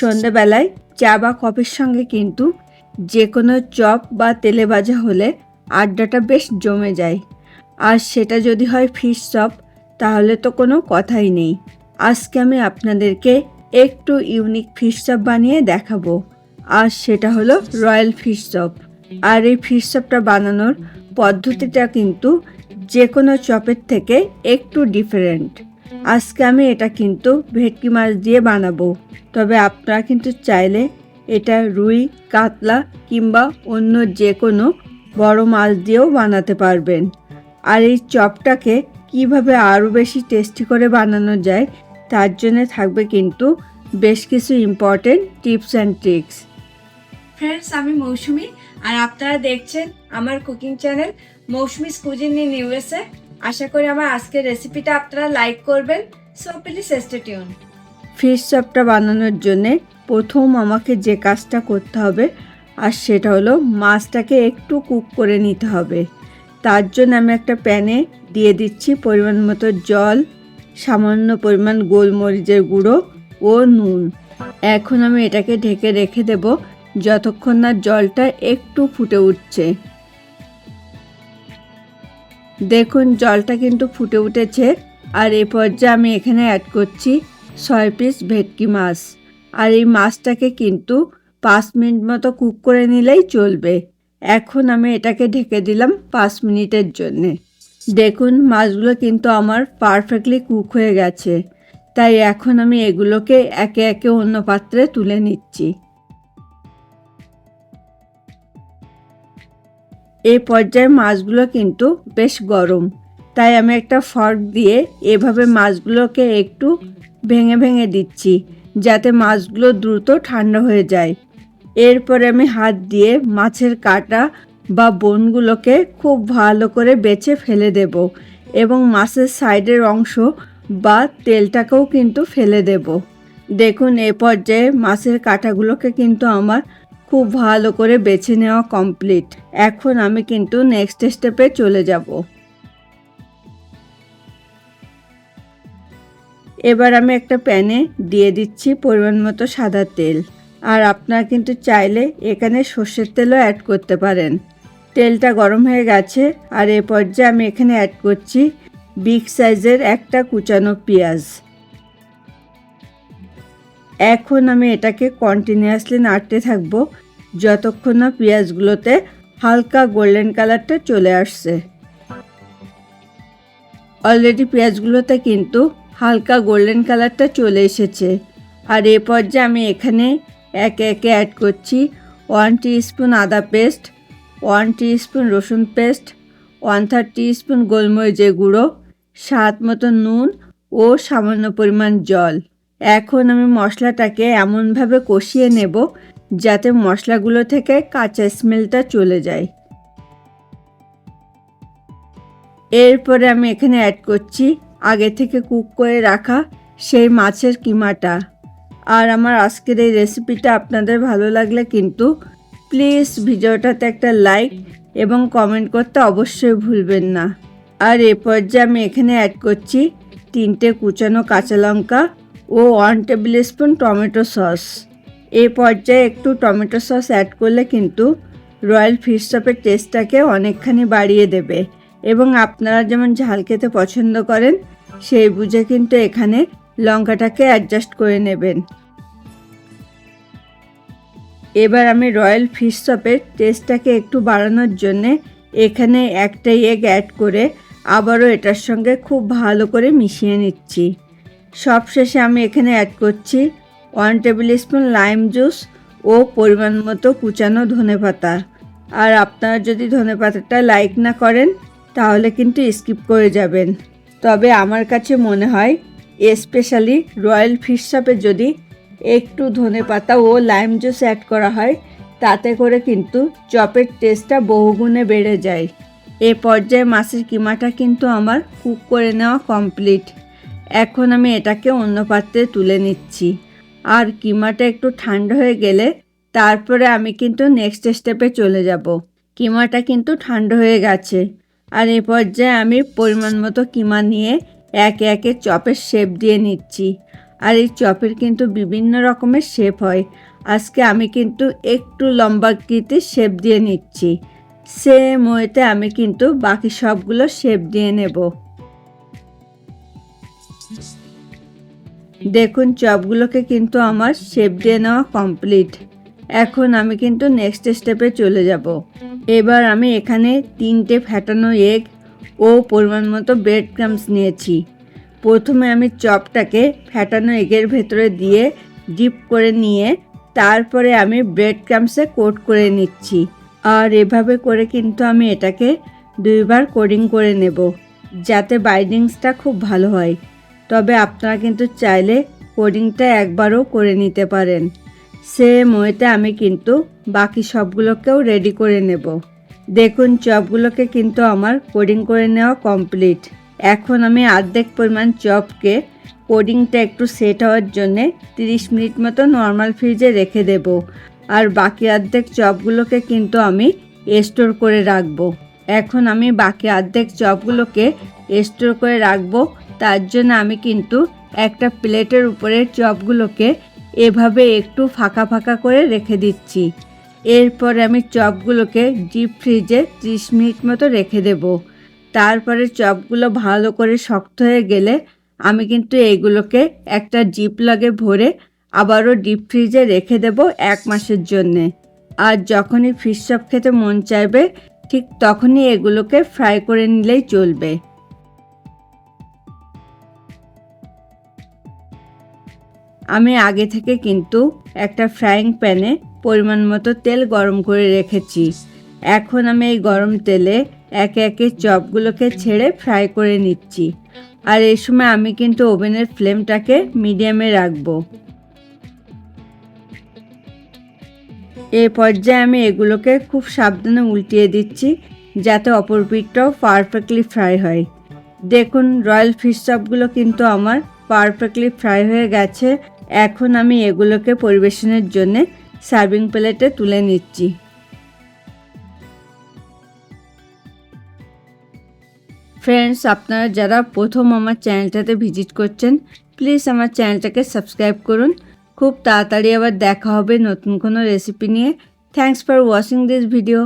সন্ধেবেলায় চা বা কফির সঙ্গে কিন্তু যে কোনো চপ বা তেলে ভাজা হলে আড্ডাটা বেশ জমে যায়। আর সেটা যদি হয় ফিশ চপ, তাহলে তো কোনো কথাই নেই। আজকে আমি আপনাদেরকে একটু ইউনিক ফিশ চপ বানিয়ে দেখাবো, আর সেটা হলো রয়্যাল ফিশ চপ। আর এই ফিশ চপটা বানানোর পদ্ধতিটা কিন্তু যে কোনো চপের থেকে একটু ডিফারেন্ট। আজকে আমি এটা কিন্তু ভেটকি মাছ দিয়ে বানাবো, তবে আপনারা কিন্তু চাইলে এটা রুই, কাতলা কিংবা অন্য যে কোনো বড় মাছ দিয়েও বানাতে পারবেন। আর এই চপটাকে কিভাবে আরও বেশি টেস্টি করে বানানো যায় তার জন্য থাকবে কিন্তু বেশ কিছু important tips and tricks. Friends, আমি মৌসুমি, আর আপনারা দেখছেন আমার cooking channel Mousumi's cuisine in USA. আশা করি আমার আজকের রেসিপিটা আপনারা লাইক করবেন। So please stay tune. Fish চপটা বানানোর জন্যে প্রথম আমাকে যে কাজটা করতে হবে আর সেটা হলো মাছটাকে একটু কুক করে নিতে হবে। তার জন্য আমি একটা প্যানে দিয়ে দিচ্ছি পরিমাণ মতো জল, সামান্য পরিমাণ গোলমরিচের গুঁড়ো ও নুন। এখন আমি এটাকে ঢেকে রেখে দেব যতক্ষণ না জলটা একটু ফুটে উঠছে। দেখুন জলটা কিন্তু ফুটে উঠেছে। আর এই পর্যায়ে আমি এখানে অ্যাড করছি 6 পিস ভেটকি মাছ। আর এই মাছটাকে কিন্তু 5 মিনিট মতো কুক করে নিলেই চলবে। এখন আমি এটাকে ঢেকে দিলাম 5 মিনিটের জন্যে। দেখুন মাছগুলো কিন্তু আমার পারফেক্টলি কুক হয়ে গেছে। তাই এখন আমি এগুলোকে একে একে অন্য পাত্রে তুলে নিচ্ছি। এই পর্যায়ে মাছগুলো কিন্তু বেশ গরম, তাই আমি একটা ফর্ক দিয়ে এভাবে মাছগুলোকে একটু ভেঙে ভেঙে দিচ্ছি যাতে মাছগুলো দ্রুত ঠান্ডা হয়ে যায়। এরপরে আমি হাত দিয়ে মাছের কাঁটা বা বোনগুলোকে খুব ভালো করে বেছে ফেলে দেব এবং মাছের সাইডের অংশ বা তেলটাকেও কিন্তু ফেলে দেব। দেখুন এ পর্যায়ে মাছের কাঁটাগুলোকে কিন্তু আমার খুব ভালো করে বেছে নেওয়া কমপ্লিট। এখন আমি কিন্তু নেক্সট স্টেপে চলে যাব। এবার আমি একটা প্যানে দিয়ে দিচ্ছি পরিমাণ মতো সাদা তেল। আর আপনারা কিন্তু চাইলে এখানে সর্ষের তেলও অ্যাড করতে পারেন। তেলটা গরম হয়ে গেছে, আর এ পর্যায়ে আমি এখানে অ্যাড করছি বিগ সাইজের একটা কুচানো পেঁয়াজ। এখন আমি এটাকে কন্টিনিউয়াসলি নাড়তে থাকবো যতক্ষণ না পেঁয়াজগুলোতে হালকা গোল্ডেন কালারটা চলে আসছে। অলরেডি পেঁয়াজগুলোতে কিন্তু হালকা গোল্ডেন কালারটা চলে এসেছে। আর এ পর্যায়ে আমি এখানে একে একে অ্যাড করছি 1 টিস্পুন আদা পেস্ট, 1 টিস্পুন রসুন পেস্ট, 1/3 টিস্পুন গোলমরিচের গুঁড়ো, স্বাদ মতো নুন ও সামান্য পরিমাণ জল। এখন আমি মশলাটাকে এমনভাবে কষিয়ে নেব যাতে মশলাগুলো থেকে কাঁচা স্মেলটা চলে যায়। এরপরে আমি এখানে অ্যাড করছি আগে থেকে কুক করে রাখা সেই মাছের কিমাটা। আর আমার আজকের এই রেসিপিটা আপনাদের ভালো লাগলে কিন্তু প্লিজ ভিডিওটাতে একটা লাইক এবং কমেন্ট করতে অবশ্যই ভুলবেন না। আর এ পর্যায়ে আমি এখানে অ্যাড করছি 3টে কুচানো কাঁচা লঙ্কা ও 1 টেবিল স্পুন টমেটো সস। এই পর্যায়ে একটু টমেটো সস অ্যাড করলে কিন্তু রয়্যাল ফিশ চপের টেস্টটাকে অনেকখানি বাড়িয়ে দেবে এবং আপনারা যেমন ঝাল খেতে পছন্দ করেন সেই বুঝে কিন্তু এখানে লঙ্কাটাকে অ্যাডজাস্ট করে নেবেন। এবার আমি রয়্যাল ফিশ চপের টেস্টটাকে একটু বাড়ানোর জন্যে এখানে একটা এগ অ্যাড করে আবারও এটার সঙ্গে খুব ভালো করে মিশিয়ে নিচ্ছি। সবশেষে আমি এখানে অ্যাড করছি 1 টেবিল স্পুন লাইম জুস ও পরিমাণ মতো কুচানো ধনেপাতা। আর আপনারা যদি ধনেপাতাটা লাইক না করেন তাহলে কিন্তু স্কিপ করে যাবেন। তবে আমার কাছে মনে হয় স্পেশালি রয়্যাল ফিশ চপে যদি একটু ধনেপাতা ও লাইম জুস অ্যাড করা হয় তাতে করে কিন্তু চপের টেস্টটা বহুগুণে বেড়ে যায়। এ পর্যায়ে মাছের কিমাটা কিন্তু আমার কুক করে নেওয়া কমপ্লিট। এখন আমি এটাকে অন্য পাত্রে তুলে নিচ্ছি। আর কিমাটা একটু ঠান্ডা হয়ে গেলে তারপরে আমি কিন্তু নেক্সট স্টেপে চলে যাব। কিমাটা কিন্তু ঠান্ডা হয়ে গেছে। আর এই পর্যায়ে আমি পরিমাণ মতো কিমা নিয়ে একে একে চপের শেপ দিয়ে নিচ্ছি। আর এই চপের কিন্তু বিভিন্ন রকমের শেপ হয়। আজকে আমি কিন্তু একটু লম্বাকৃতির শেপ দিয়ে নিচ্ছি। সেম ওয়েতে আমি কিন্তু বাকি সবগুলো শেপ দিয়ে নেব। দেখুন চপগুলোকে কিন্তু আমার শেপ দিয়ে নেওয়া কমপ্লিট। এখন আমি কিন্তু নেক্সট স্টেপে চলে যাব। এবার আমি এখানে 3টে ফ্যাটানো এগ ও পরিমাণ মতো ব্রেড ক্রাম্বস নিয়েছি। প্রথমে আমি চপটাকে ফ্যাটানো এগের ভেতরে দিয়ে ডিপ করে নিয়ে তারপরে আমি ব্রেড ক্রাম্বসে কোট করে নিচ্ছি। আর এভাবে করে কিন্তু আমি এটাকে 2বার কোডিং করে নেব, যাতে বাইন্ডিংসটা খুব ভালো হয়। তবে আপনারা কিন্তু চাইলে কোডিংটা একবারও করে নিতে পারেন। সেম ওয়েতে আমি কিন্তু বাকি সবগুলোকেও রেডি করে নেব। দেখুন চপগুলোকে কিন্তু আমার কোডিং করে নেওয়া কমপ্লিট। এখন আমি অর্ধেক পরিমাণ চপকে কোডিংটা একটু সেট হওয়ার জন্যে 30 মিনিট মতো নর্মাল ফ্রিজে রেখে দেব। আর বাকি অর্ধেক চপগুলোকে কিন্তু আমি স্টোর করে রাখবো। এখন আমি বাকি অর্ধেক চপগুলোকে স্টোর করে রাখবো। তার জন্য আমি কিন্তু একটা প্লেটের উপরে চপগুলোকে এভাবে একটু ফাঁকা ফাঁকা করে রেখে দিচ্ছি। এরপরে আমি চপগুলোকে ডিপ ফ্রিজে 30 মিনিট মতো রেখে দেব। তারপরে চপগুলো ভালো করে শক্ত হয়ে গেলে আমি কিন্তু এগুলোকে একটা জিপলগে ভরে আবারও ডিপ ফ্রিজে রেখে দেব 1 মাসের জন্যে। আর যখনই ফিশ চপ খেতে মন চাইবে ঠিক তখনই এগুলোকে ফ্রাই করে নিলেই চলবে। আমি আগে থেকে কিন্তু একটা ফ্রাইং প্যানে পরিমাণ মতো তেল গরম করে রেখেছি। এখন আমি এই গরম তেলে একে একে চপগুলোকে ছেড়ে ফ্রাই করে নিচ্ছি। আর এই সময় আমি কিন্তু ওভেনের ফ্লেমটাকে মিডিয়ামে রাখবো। এই পর্যায়ে আমি এগুলোকে খুব সাবধানে উল্টিয়ে দিচ্ছি, যাতে অপর পিঠটাও পারফেক্টলি ফ্রাই হয়। দেখুন রয়্যাল ফিশ চপগুলো কিন্তু আমার পারফেক্টলি ফ্রাই হয়ে গেছে। এখন আমি এগুলোকে পরিবেশনের জন্য সার্ভিং প্লেটে তুলে নিচ্ছি। ফ্রেন্ডস, আপনারা যারা প্রথম আমার চ্যানেলটাতে ভিজিট করছেন প্লিজ আমার চ্যানেলটাকে সাবস্ক্রাইব করুন। খুব তাড়াতাড়ি আবার দেখা হবে নতুন কোনো রেসিপি নিয়ে। Thanks for watching this video.